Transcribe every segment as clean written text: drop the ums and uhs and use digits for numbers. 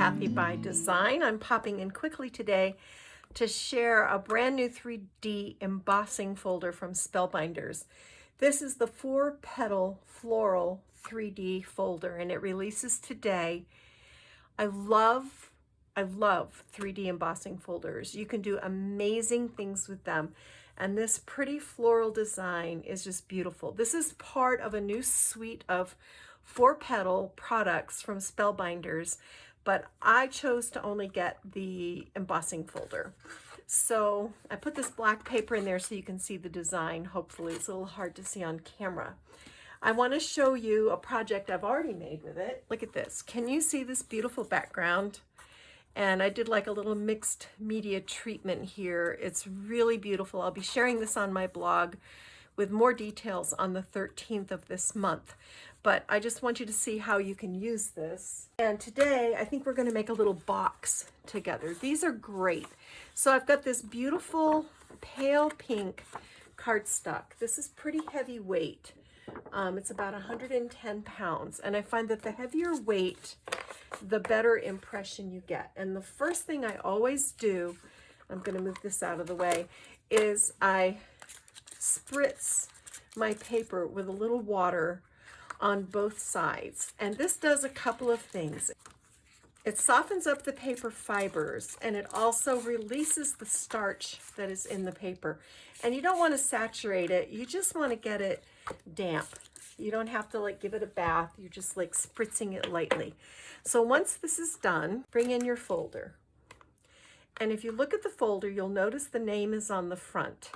Kathy by Design. I'm popping in quickly today to share a brand new 3D embossing folder from Spellbinders. This is the Four Petal Floral 3D folder and it releases today. I love 3D embossing folders. You can do amazing things with them. And this pretty floral design is just beautiful. This is part of a new suite of Four Petal products from Spellbinders, but I chose to only get the embossing folder. So I put this black paper in there so you can see the design. Hopefully it's a little hard to see on camera. I want to show you a project I've already made with it. Look at this. Can you see this beautiful background? And I did like a little mixed media treatment here. It's really beautiful. I'll be sharing this on my blog with more details on the 13th of this month. But I just want you to see how you can use this. And today, I think we're going to make a little box together. These are great. So I've got this beautiful pale pink cardstock. This is pretty heavy weight. It's about 110 pounds. And I find that the heavier weight, the better impression you get. And the first thing I always do, I'm going to move this out of the way, is I spritz my paper with a little water on both sides. And this does a couple of things. It softens up the paper fibers and it also releases the starch that is in the paper. And you don't want to saturate it. You just want to get it damp. You don't have to like give it a bath. You're just like spritzing it lightly. So once this is done, bring in your folder. And if you look at the folder, you'll notice the name is on the front.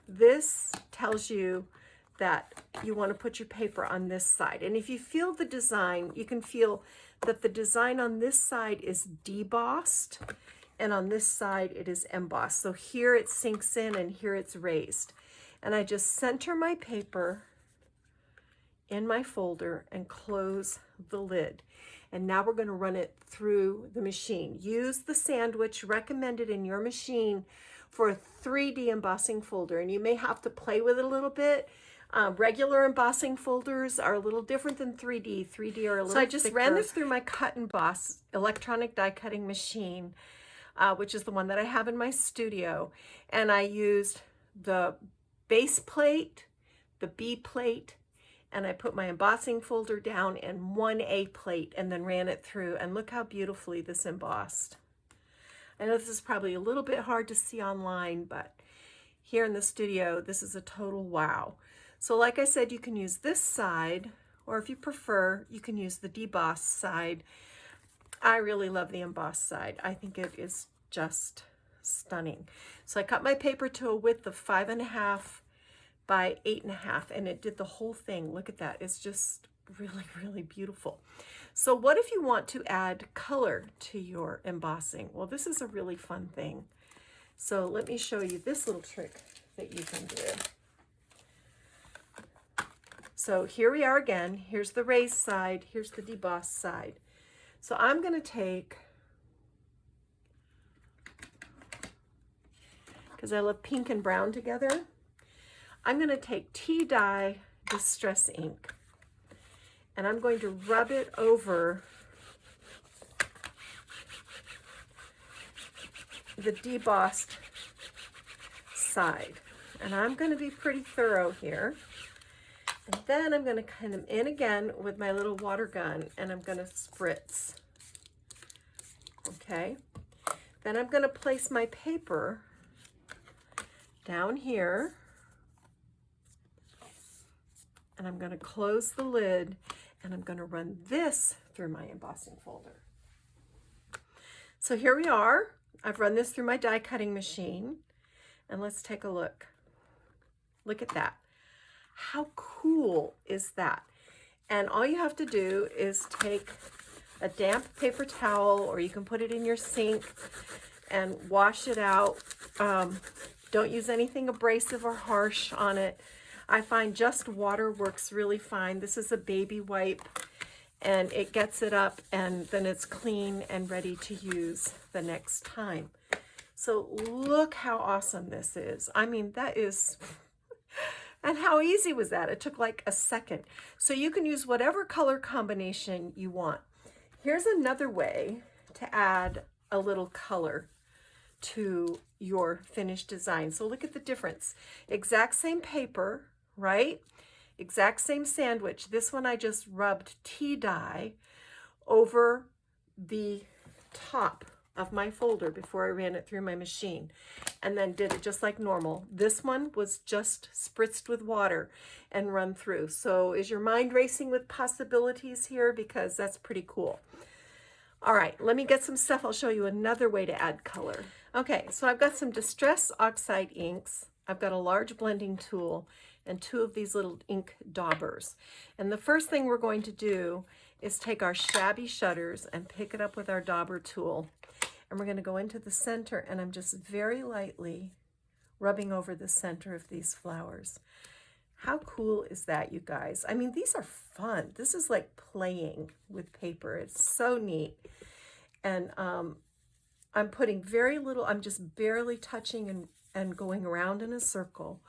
This tells you that you want to put your paper on this side. And if you feel the design, you can feel that the design on this side is debossed and on this side it is embossed. So here it sinks in and here it's raised. And I just center my paper in my folder and close the lid. And now we're going to run it through the machine. Use the sandwich recommended in your machine for a 3D embossing folder. And you may have to play with it a little bit. Regular embossing folders are a little different than 3D. 3D are a little So I just thicker. Ran this through my cut and boss electronic die cutting machine, which is the one that I have in my studio. And I used the base plate, the B plate, and I put my embossing folder down in one A plate and then ran it through. And look how beautifully this embossed. I know this is probably a little bit hard to see online, but here in the studio, this is a total wow. So like I said, you can use this side, or if you prefer, you can use the debossed side. I really love the embossed side. I think it is just stunning. So I cut my paper to a width of 5.5 by 8.5, and it did the whole thing. Look at that. It's just really, really beautiful. So what if you want to add color to your embossing? Well, this is a really fun thing. So let me show you this little trick that you can do. So here we are again. Here's the raised side. Here's the debossed side. So I'm going to take, because I love pink and brown together, I'm going to take tea dye Distress ink and I'm going to rub it over the debossed side. And I'm going to be pretty thorough here. And then I'm going to kind of in again with my little water gun and I'm going to spritz. Okay. Then I'm going to place my paper down here. And I'm going to close the lid and I'm going to run this through my embossing folder. So here we are. I've run this through my die cutting machine and let's take a look. Look at that. How cool is that? And all you have to do is take a damp paper towel or you can put it in your sink and wash it out. Don't use anything abrasive or harsh on it. I find just water works really fine. This is a baby wipe and it gets it up and then it's clean and ready to use the next time. So look how awesome this is. I mean, that is, and how easy was that? It took like a second. So you can use whatever color combination you want. Here's another way to add a little color to your finished design. So look at the difference. Exact same paper, right? Exact same sandwich. This one I just rubbed tea dye over the top of my folder before I ran it through my machine, and then did it just like normal. This one was just spritzed with water and run through. So is your mind racing with possibilities here? Because that's pretty cool. All right, let me get some stuff. I'll show you another way to add color. Okay, so I've got some Distress Oxide inks. I've got a large blending tool and 2 of these little ink daubers. And the first thing we're going to do is take our Shabby shutters and pick it up with our dauber tool. And we're going to go into the center, and I'm just very lightly rubbing over the center of these flowers. How cool is that, you guys? I mean, these are fun. This is like playing with paper. It's so neat. And I'm putting very little, I'm just barely touching and going around in a circle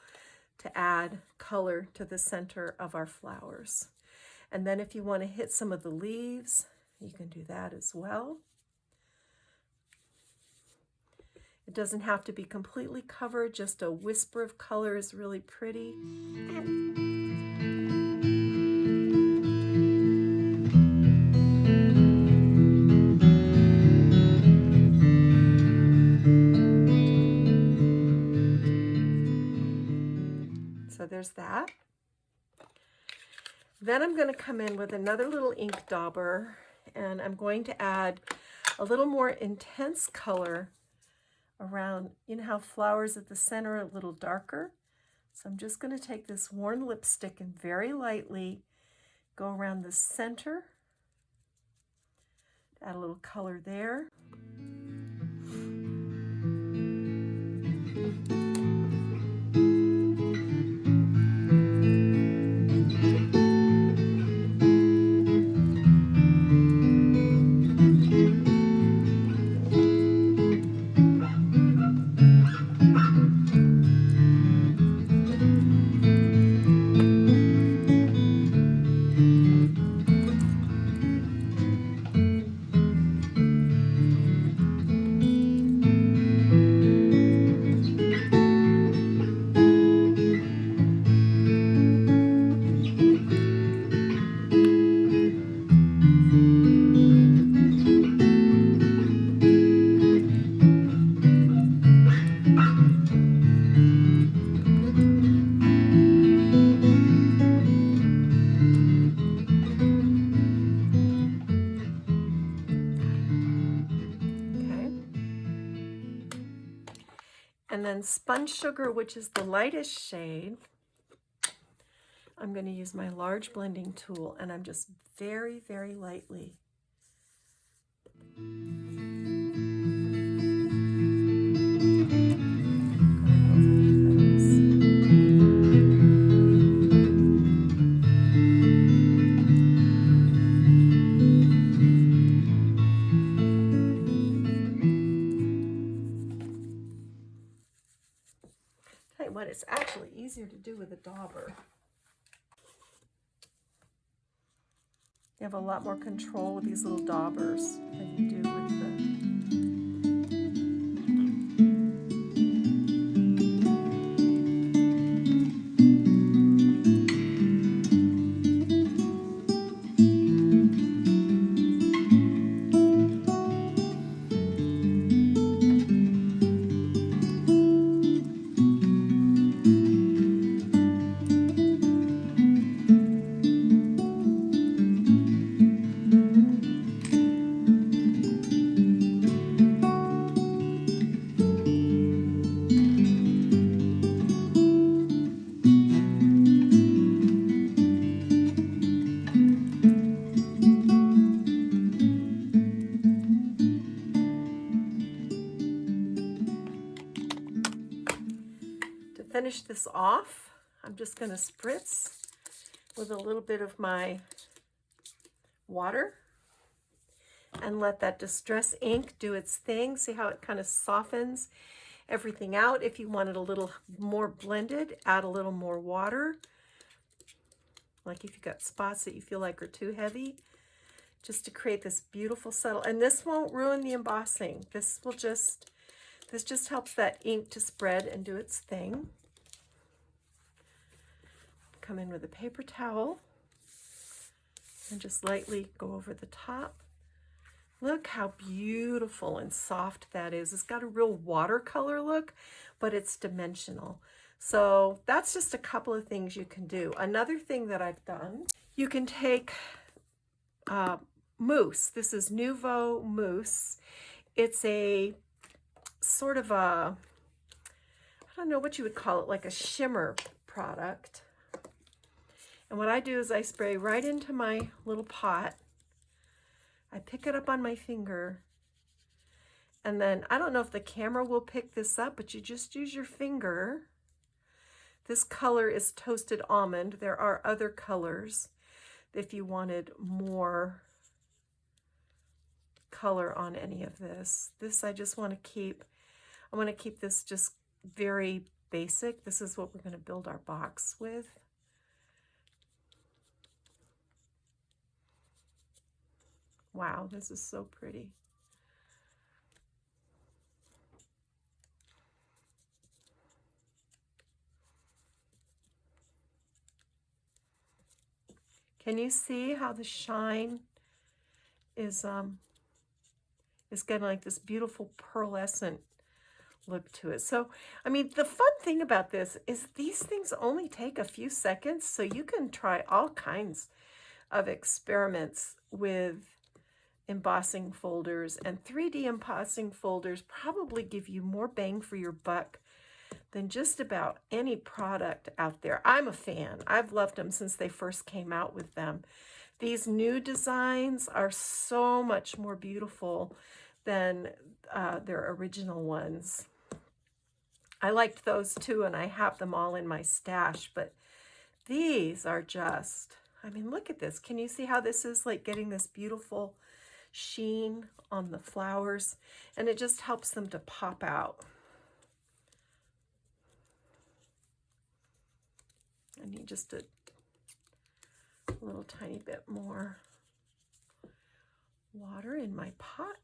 to add color to the center of our flowers. And then if you want to hit some of the leaves, you can do that as well. It doesn't have to be completely covered, just a whisper of color is really pretty. So there's that. Then I'm going to come in with another little ink dauber, and I'm going to add a little more intense color around, you know how flowers at the center are a little darker? So I'm just going to take this worn lipstick and very lightly go around the center, add a little color there. And then Spun Sugar, which is the lightest shade, I'm going to use my large blending tool, and I'm just very, very lightly what, it's actually easier to do with a dauber. You have a lot more control with these little daubers than you do with finish this off, I'm just going to spritz with a little bit of my water and let that Distress ink do its thing. See how it kind of softens everything out. If you want it a little more blended, add a little more water. Like if you've got spots that you feel like are too heavy, just to create this beautiful subtle, and this won't ruin the embossing. This just helps that ink to spread and do its thing. Come in with a paper towel and just lightly go over the top. Look how beautiful and soft that is. It's got a real watercolor look, but it's dimensional. So that's just a couple of things you can do. Another thing that I've done, you can take mousse. This is Nouveau Mousse. It's a sort of a, I don't know what you would call it, like a shimmer product. And what I do is I spray right into my little pot. I pick it up on my finger, and then I don't know if the camera will pick this up, but you just use your finger. This color is Toasted Almond. There are other colors if you wanted more color on any of this. This I just want to keep, I want to keep this just very basic. This is what we're going to build our box with. Wow, this is so pretty. Can you see how the shine is getting like this beautiful pearlescent look to it? So, I mean, the fun thing about this is these things only take a few seconds, so you can try all kinds of experiments with embossing folders, and 3D embossing folders probably give you more bang for your buck than just about any product out there. I'm a fan. I've loved them since they first came out with them. These new designs are so much more beautiful than their original ones. I liked those too, and I have them all in my stash, but these are just, I mean, look at this. Can you see how this is like getting this beautiful sheen on the flowers, and it just helps them to pop out. I need just a little tiny bit more water in my pot.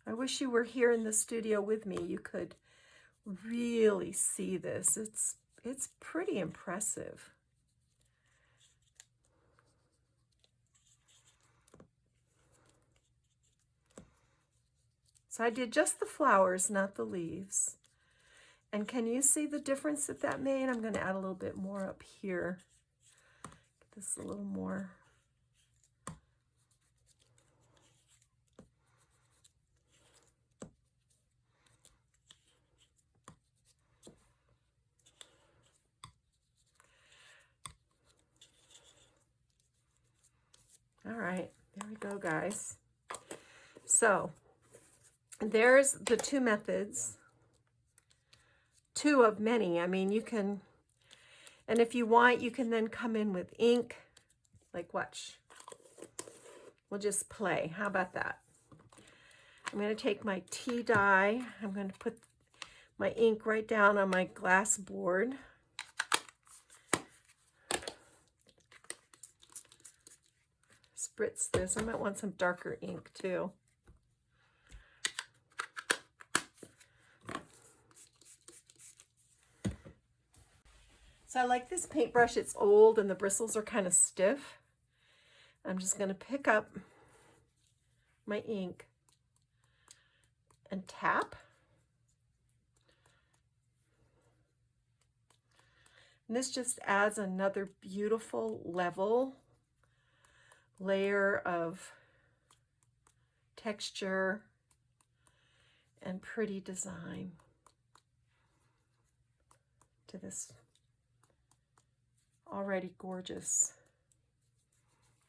I wish you were here in the studio with me. You could really see this. It's pretty impressive. So I did just the flowers, not the leaves. And can you see the difference that that made? I'm going to add a little bit more up here. Get this a little more. All right, there we go, guys. So there's the two methods, two of many. I mean, you can, and if you want, you can then come in with ink, like watch. We'll just play. How about that? I'm going to take my tea dye. I'm going to put my ink right down on my glass board. Spritz this. I might want some darker ink too. So I like this paintbrush. It's old and the bristles are kind of stiff. I'm just going to pick up my ink and tap. And this just adds another beautiful layer of texture and pretty design to this already gorgeous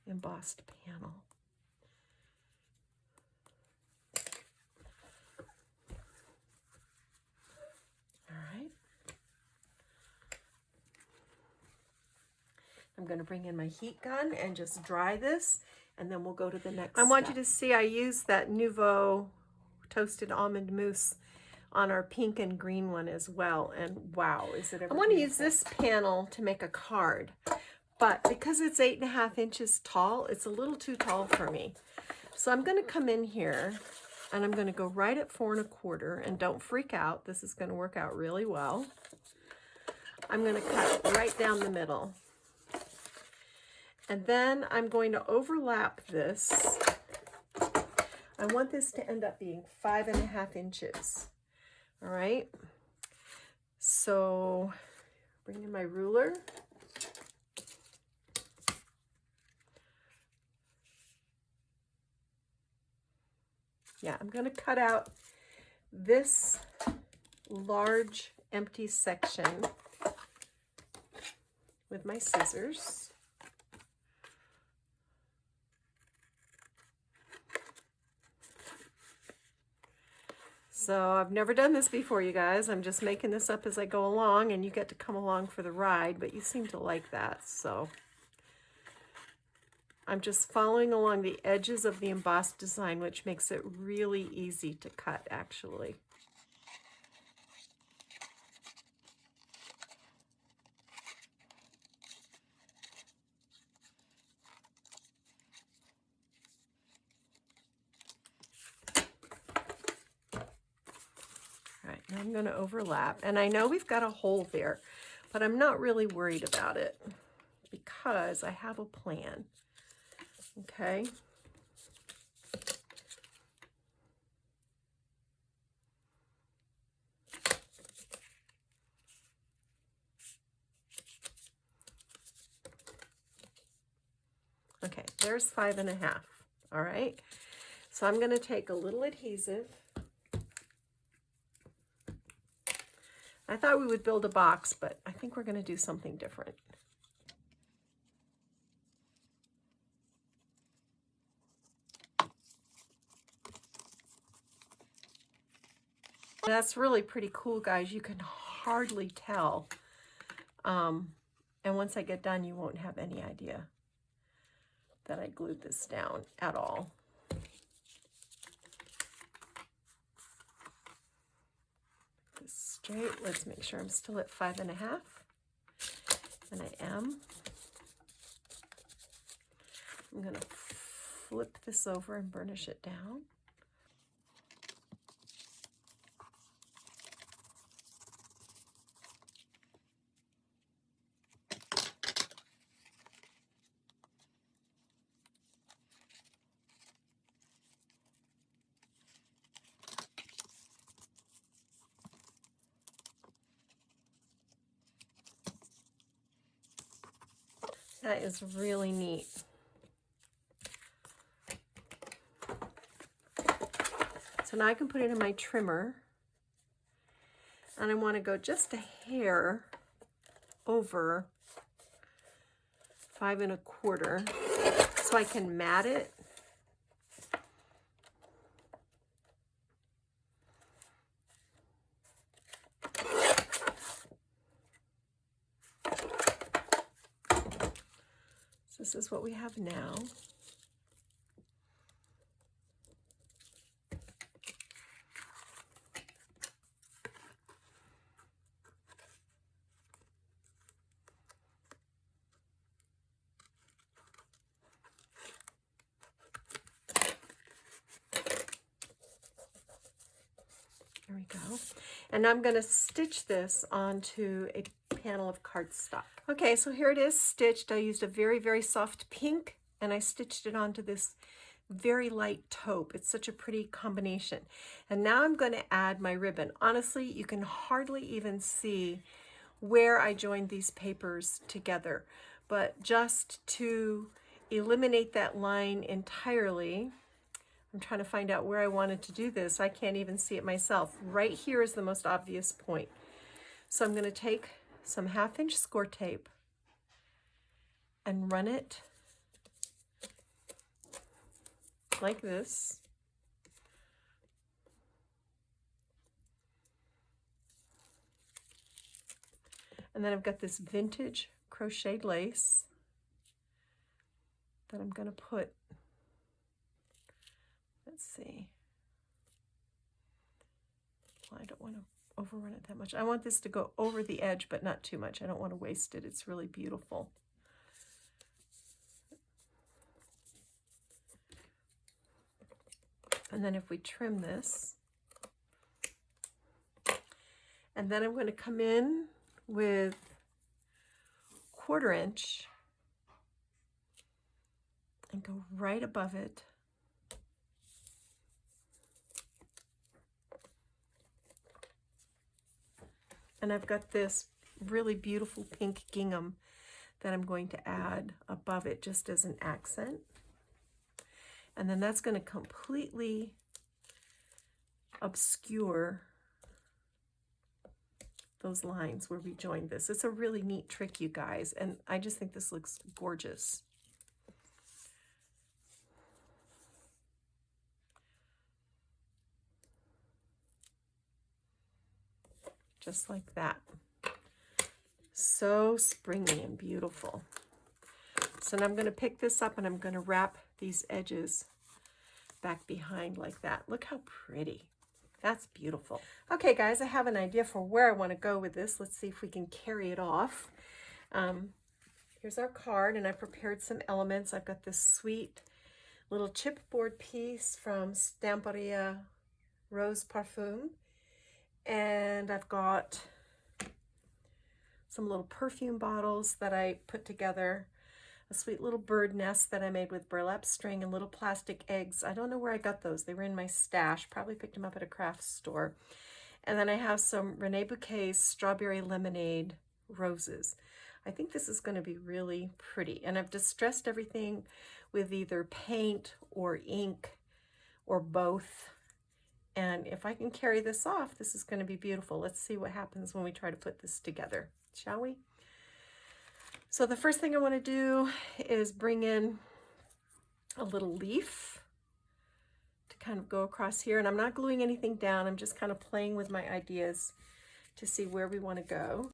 embossed panel. All right. I'm going to bring in my heat gun and just dry this, and then we'll go to the next step. I want you to see I use that Nouveau Toasted Almond Mousse on our pink and green one as well. And wow, is it ever I want to use this panel to make a card, but because it's 8.5 inches tall, it's a little too tall for me. So I'm going to come in here and I'm going to go right at 4 1/4, and don't freak out. This is going to work out really well. I'm going to cut right down the middle. And then I'm going to overlap this. I want this to end up being 5.5 inches. All right. So bring in my ruler. Yeah, I'm going to cut out this large empty section with my scissors. So I've never done this before, you guys. I'm just making this up as I go along, and you get to come along for the ride, but you seem to like that. So I'm just following along the edges of the embossed design, which makes it really easy to cut, actually. All right, now I'm going to overlap. And I know we've got a hole there, but I'm not really worried about it because I have a plan. Okay. Okay, there's 5.5. All right. So I'm going to take a little adhesive. I thought we would build a box, but I think we're going to do something different. That's really pretty cool, guys. You can hardly tell. And once I get done, you won't have any idea that I glued this down at all. This straight. Let's make sure I'm still at 5.5. And I am. I'm going to flip this over and burnish it down. That is really neat. So now I can put it in my trimmer, and I want to go just a hair over 5 1/4 so I can mat it. So this is what we have now. There we go. And I'm going to stitch this onto a panel of cardstock. Okay, so here it is stitched. I used a very, very soft pink, and I stitched it onto this very light taupe. It's such a pretty combination. And now I'm going to add my ribbon. Honestly, you can hardly even see where I joined these papers together. But just to eliminate that line entirely, I'm trying to find out where I wanted to do this. I can't even see it myself. Right here is the most obvious point. So I'm going to take some 1/2 inch score tape and run it like this. And then I've got this vintage crocheted lace that I'm going to put, let's see, I don't want to overrun it that much. I want this to go over the edge, but not too much. I don't want to waste it. It's really beautiful. And then if we trim this, and then I'm going to come in with 1/4 inch and go right above it. And I've got this really beautiful pink gingham that I'm going to add above it just as an accent. And then that's going to completely obscure those lines where we joined this. It's a really neat trick, you guys, and I just think this looks gorgeous. Just like that. So springy and beautiful. So now I'm going to pick this up and I'm going to wrap these edges back behind like that. Look how pretty. That's beautiful. Okay, guys, I have an idea for where I want to go with this. Let's see if we can carry it off. Here's our card, and I prepared some elements. I've got this sweet little chipboard piece from Stamperia Rose Parfum. And I've got some little perfume bottles that I put together, a sweet little bird nest that I made with burlap string and little plastic eggs. I don't know where I got those. They were in my stash. Probably picked them up at a craft store. And then I have some Reneabouquets strawberry lemonade roses. I think this is going to be really pretty. And I've distressed everything with either paint or ink or both. And if I can carry this off, this is going to be beautiful. Let's see what happens when we try to put this together, shall we? So the first thing I want to do is bring in a little leaf to kind of go across here. And I'm not gluing anything down. I'm just kind of playing with my ideas to see where we want to go.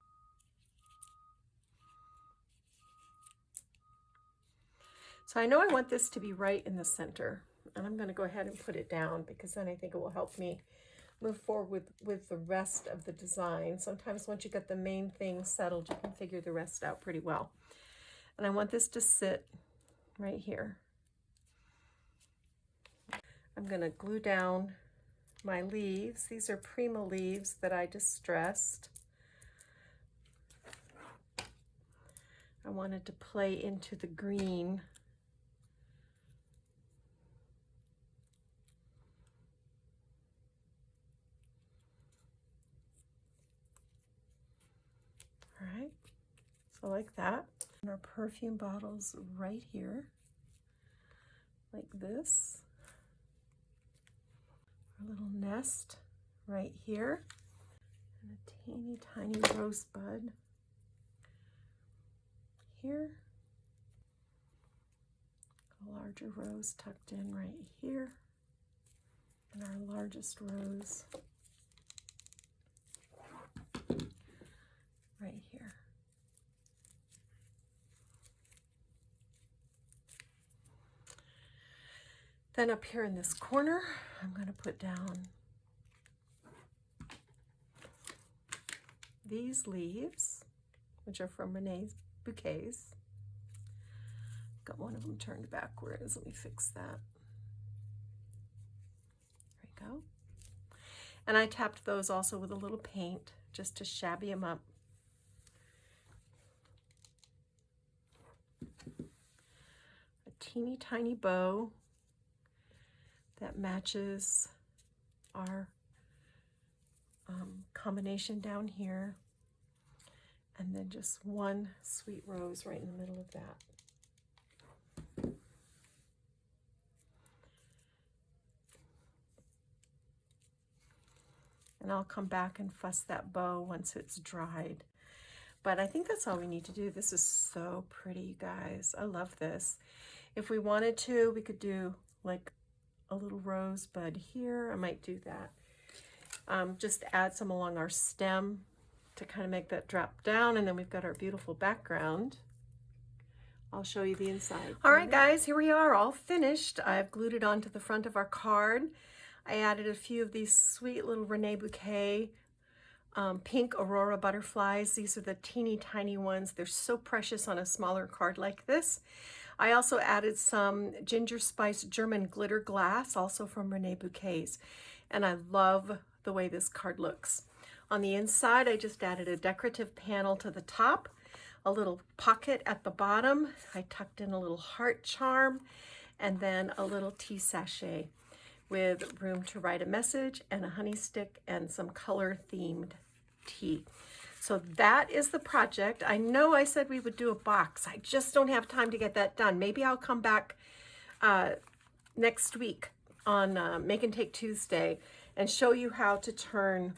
So I know I want this to be right in the center. And I'm going to go ahead and put it down because then I think it will help me move forward with the rest of the design. Sometimes once you get the main thing settled, you can figure the rest out pretty well. And I want this to sit right here. I'm going to glue down my leaves. These are Prima leaves that I distressed. I wanted to play into the green. All right, so like that. And our perfume bottles right here, like this. Our little nest right here. And a teeny tiny rosebud here. A larger rose tucked in right here. And our largest rose right here. Then up here in this corner, I'm going to put down these leaves, which are from Reneabouquets. Got one of them turned backwards. Let me fix that. There we go. And I tapped those also with a little paint just to shabby them up. A teeny tiny bow that matches our combination down here, and then just one sweet rose right in the middle of that. And I'll come back and fuss that bow once it's dried. But I think that's all we need to do. This is so pretty, you guys. I love this. If we wanted to, we could do like a little rosebud here. I might do that. Just add some along our stem to kind of make that drop down, and then we've got our beautiful background. I'll show you the inside. All right, guys, here we are, all finished. I've glued it onto the front of our card. I added a few of these sweet little Reneabouquets pink Aurora butterflies. These are the teeny tiny ones. They're so precious on a smaller card like this. I also added some ginger spice German glitter glass, also from Reneabouquets. And I love the way this card looks. On the inside, I just added a decorative panel to the top, a little pocket at the bottom. I tucked in a little heart charm, and then a little tea sachet with room to write a message and a honey stick and some color themed tea. So that is the project. I know I said we would do a box. I just don't have time to get that done. Maybe I'll come back next week on Make and Take Tuesday and show you how to turn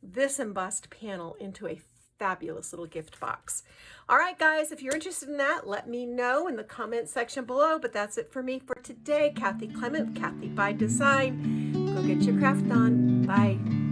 this embossed panel into a fabulous little gift box. All right, guys, if you're interested in that, let me know in the comment section below. But that's it for me for today. Kathy Clement, Kathy by Design. Go get your craft done. Bye.